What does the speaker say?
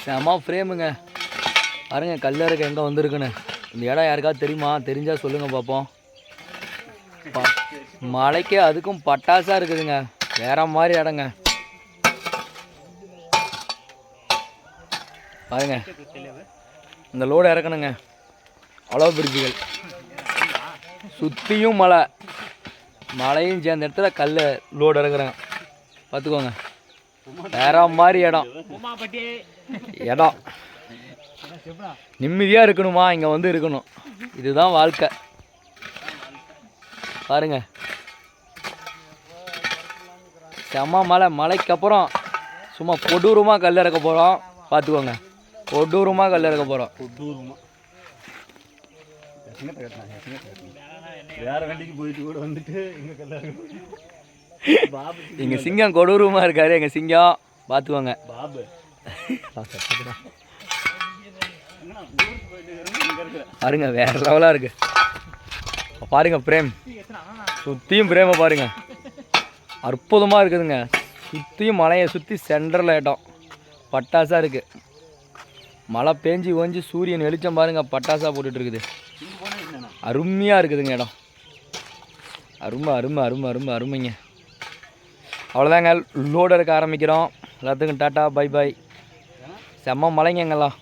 செம ஃப்ரேமுங்க பாருங்க. கல்லறைக்கு எங்கே வந்திருக்குன்னு இந்த இடம் யாருக்காவது தெரியுமா? தெரிஞ்சால் சொல்லுங்கள் பார்ப்போம். மலைக்கே அதுக்கும் பட்டாசாக இருக்குதுங்க. வேற மாதிரி இடங்க பாருங்க. இந்த லோடு இறக்கணுங்க. அவ்வளோ பிரிட்ஜுகள் சுற்றியும் மலை, மலையும் சேர்ந்த இடத்துல கல் லோடு இறக்குறாங்க. பார்த்துக்கோங்க. வேற மாதிரி இடம். நிம்மதியாக இருக்கணுமா இங்கே வந்து இருக்கணும். இதுதான் வாழ்க்கை. பாருங்க செம்ம மலை. மலைக்கு அப்புறம் சும்மா கொடூரமாக கல் இறக்க போகிறோம். பார்த்துக்கோங்க. கொடூரமாக கல் இறக்க போகிறோம். வேற வண்டிக்கு போயிட்டு கூட வந்துட்டு எங்கள் சிங்கம் கொடூரமாக இருக்காரு. எங்கள் சிங்கம் பார்த்துக்கோங்க. பாபு பாருங்க வேற லெவலாக இருக்கு. பாருங்க பிரேம் சுற்றியும் பிரேமை பாருங்க. அற்புதமாக இருக்குதுங்க. சுற்றியும் மலையை சுற்றி சென்டரில் இடம் பட்டாசாக இருக்குது. மழை பேஞ்சி ஓஞ்சி சூரியன் வெளிச்சம் பாருங்க பட்டாசாக போட்டுட்ருக்குது. அருமையாக இருக்குதுங்க இடம். அருமை அருமை அருமை அருமை அருமைங்க. அவ்வளோதாங்க. லோடு இருக்க ஆரம்பிக்கிறோம். எல்லாத்துக்கும் டாட்டா பை பாய். செம்ம மலைங்க எங்கெல்லாம்.